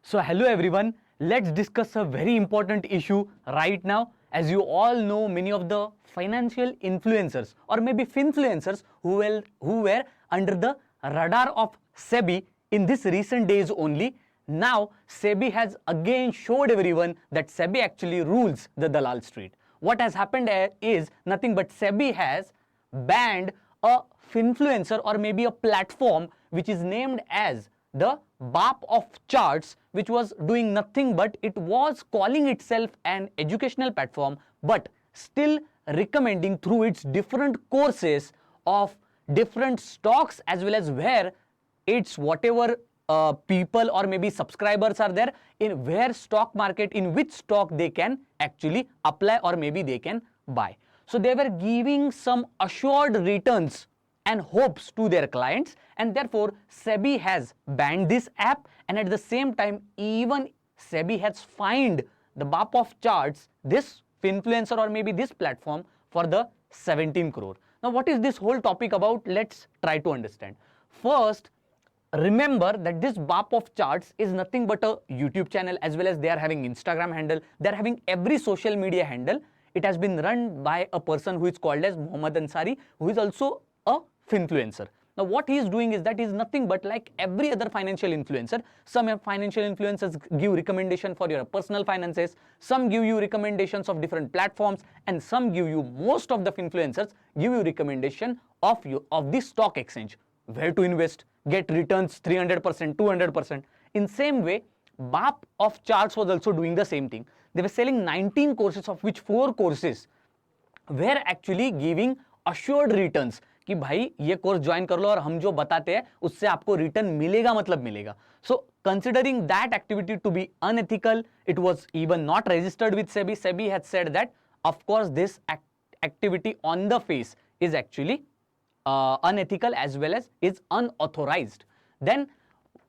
So hello everyone, let's discuss a very important issue right now. As you all know, many of the financial influencers or maybe finfluencers who were under the radar of SEBI in this recent days only. Now SEBI has again showed everyone that SEBI actually rules the Dalal Street. What has happened is nothing but SEBI has banned a finfluencer or maybe a platform which is named as the Baap of charts, which was doing nothing but it was calling itself an educational platform but still recommending through its different courses of different stocks as well as where it's whatever people or maybe subscribers are there in where stock market, in which stock they can actually apply or maybe they can buy. So they were giving some assured returns and hopes to their clients, and therefore SEBI has banned this app, and at the same time even SEBI has fined the Baap of charts, this finfluencer or maybe this platform, for the 17 crore. Now what is this whole topic about? Let's try to understand. First, remember that this Baap of charts is nothing but a YouTube channel, as well as they are having Instagram handle, they are having every social media handle. It has been run by a person who is called as Mohammed Ansari, who is also a finfluencer. Now what he is doing is that he is nothing but like every other financial influencer. Some financial influencers give recommendation for your personal finances, some give you recommendations of different platforms, and some give you, most of the influencers give you recommendation of the stock exchange, where to invest, get returns 300%, 200%. In same way, Baap of charts was also doing the same thing. They were selling 19 courses, of which 4 courses were actually giving assured returns कि भाई ये course join कर लो और हम जो बताते हैं उससे आपको रिटर्न मिलेगा, मतलब मिलेगा. So considering that activity to be unethical, it was even not registered with SEBI. SEBI had said that of course this activity on the face is actually unethical as well as is unauthorized. Then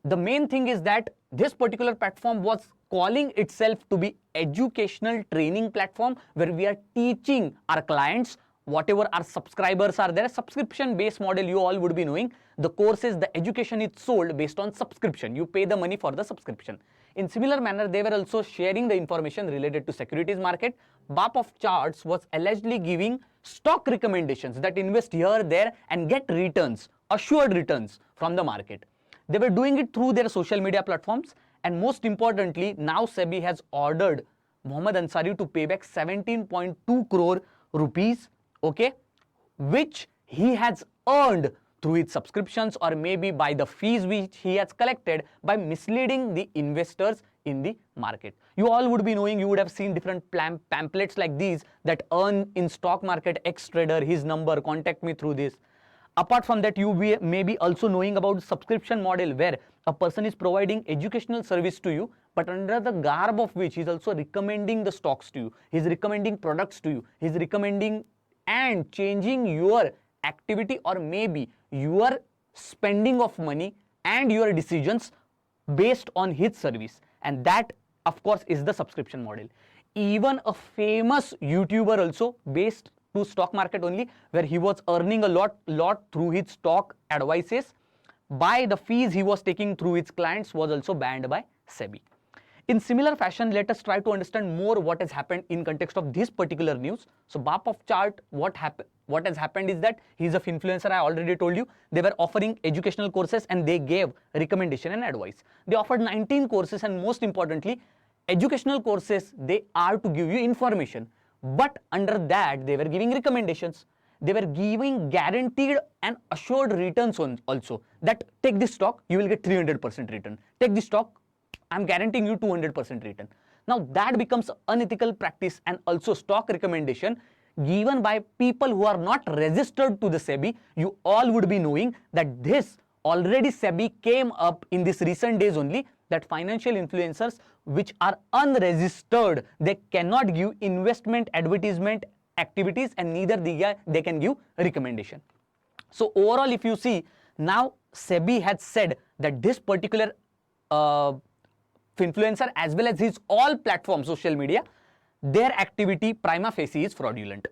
the main thing is that this particular platform was calling itself to be educational training platform, where we are teaching our clients whatever our subscribers are there. Subscription based model, you all would be knowing. The courses, the education is sold based on subscription. You pay the money for the subscription. In similar manner, they were also sharing the information related to securities market. Baap of charts was allegedly giving stock recommendations that invest here, there and get returns, assured returns from the market. They were doing it through their social media platforms, and most importantly, now SEBI has ordered Mohammed Ansari to pay back 17.2 crore rupees, okay, which he has earned through his subscriptions or maybe by the fees which he has collected by misleading the investors in the market. You all would be knowing, you would have seen different pamphlets like these that earn in stock market X trader, his number, contact me through this. Apart from that, you may be also knowing about subscription model where a person is providing educational service to you, but under the garb of which he is also recommending the stocks to you, he is recommending products to you, he is recommending and changing your activity or maybe your spending of money and your decisions based on his service. And that of course is the subscription model. Even a famous YouTuber also based to stock market only, where he was earning a lot through his stock advices by the fees he was taking through his clients, was also banned by SEBI. In similar fashion, let us try to understand more what has happened in context of this particular news. So Baap of chart, what has happened is that he is a influencer. I already told you they were offering educational courses and they gave recommendation and advice. They offered 19 courses, and most importantly, educational courses, they are to give you information, but under that they were giving recommendations. They were giving guaranteed and assured returns also, that take this stock, you will get 300% return. Take this stock, I'm guaranteeing you 200% return. Now that becomes unethical practice and also stock recommendation given by people who are not registered to the SEBI. You all would be knowing that this already SEBI came up in this recent days only, that financial influencers which are unregistered, they cannot give investment advertisement activities and neither they can give recommendation. So overall, if you see, now SEBI has said that this particular influencer as well as his all platforms, social media, their activity prima facie is fraudulent.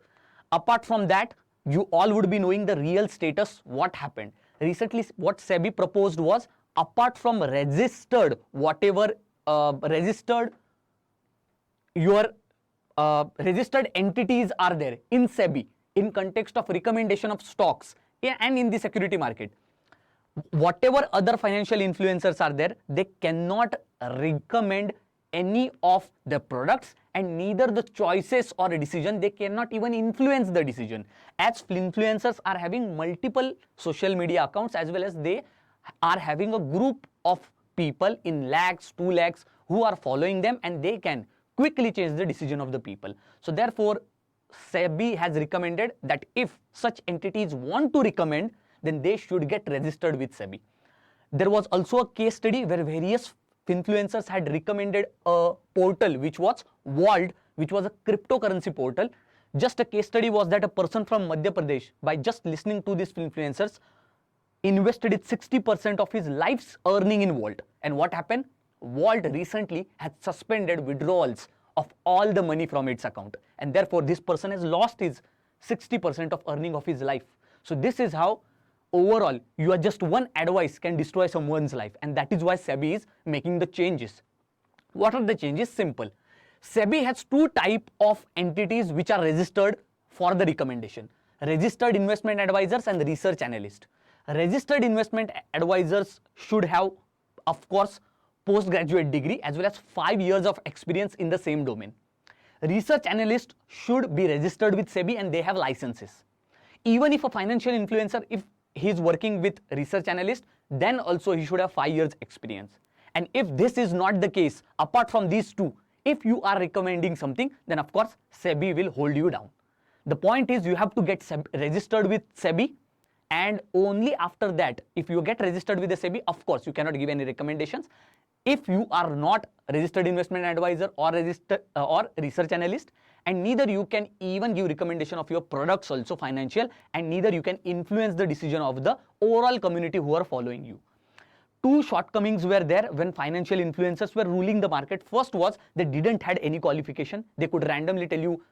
Apart from that, you all would be knowing the real status, what happened. Recently, what SEBI proposed was, apart from registered whatever registered entities are there in SEBI in context of recommendation of stocks and in the security market, whatever other financial influencers are there, they cannot recommend any of the products, and neither the choices or a decision, they cannot even influence the decision, as influencers are having multiple social media accounts, as well as they are having a group of people in lakhs, 2 lakhs who are following them, and they can quickly change the decision of the people. So therefore, SEBI has recommended that if such entities want to recommend, then they should get registered with SEBI. There was also a case study where various Finfluencers had recommended a portal which was Vault, which was a cryptocurrency portal. Just a case study was that a person from Madhya Pradesh, by just listening to these Finfluencers, invested 60% of his life's earning in Vault. And what happened? Vault recently had suspended withdrawals of all the money from its account, and therefore this person has lost his 60% of earning of his life. So this is how overall your just one advice can destroy someone's life, and that is why SEBI is making the changes. What are the changes? Simple. SEBI has 2 types of entities which are registered for the recommendation: registered investment advisors and research analysts. Registered investment advisors should have, of course, postgraduate degree as well as 5 years of experience in the same domain. Research analysts should be registered with SEBI and they have licenses. Even if a financial influencer, if he is working with research analyst, then also he should have 5 years experience. And if this is not the case, apart from these 2, if you are recommending something, then of course SEBI will hold you down. The point is you have to get registered with SEBI, and only after that, if you get registered with the SEBI, of course you cannot give any recommendations. If you are not registered investment advisor or research analyst, and neither you can even give recommendation of your products also financial, and neither you can influence the decision of the overall community who are following you. 2 shortcomings were there when financial influencers were ruling the market. First was they didn't had any qualification. They could randomly tell you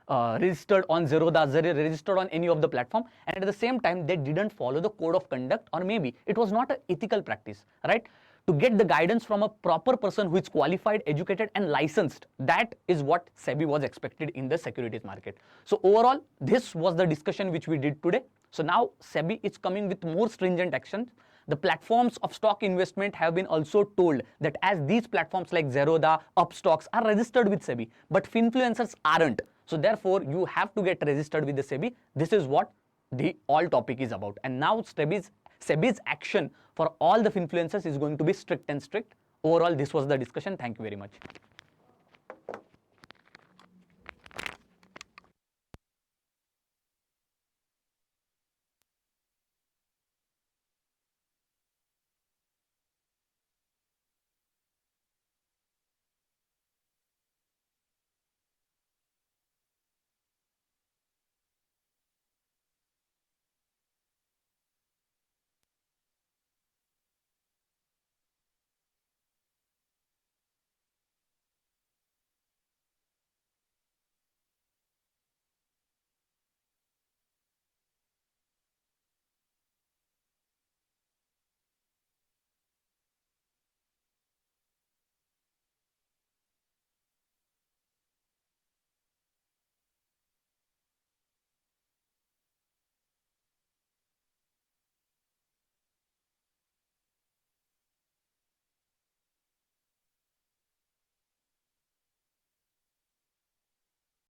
registered on Zerodha, registered on any of the platform, and at the same time they didn't follow the code of conduct, or maybe it was not an ethical practice, right? To get the guidance from a proper person who is qualified, educated and licensed, that is what SEBI was expected in the securities market. So overall, this was the discussion which we did today. So now SEBI is coming with more stringent actions. The platforms of stock investment have been also told that as these platforms like Zerodha, Upstocks are registered with SEBI, but Finfluencers aren't. So therefore, you have to get registered with the SEBI. This is what the all topic is about. And now SEBI's action for all the Finfluencers is going to be strict and strict. Overall, this was the discussion. Thank you very much.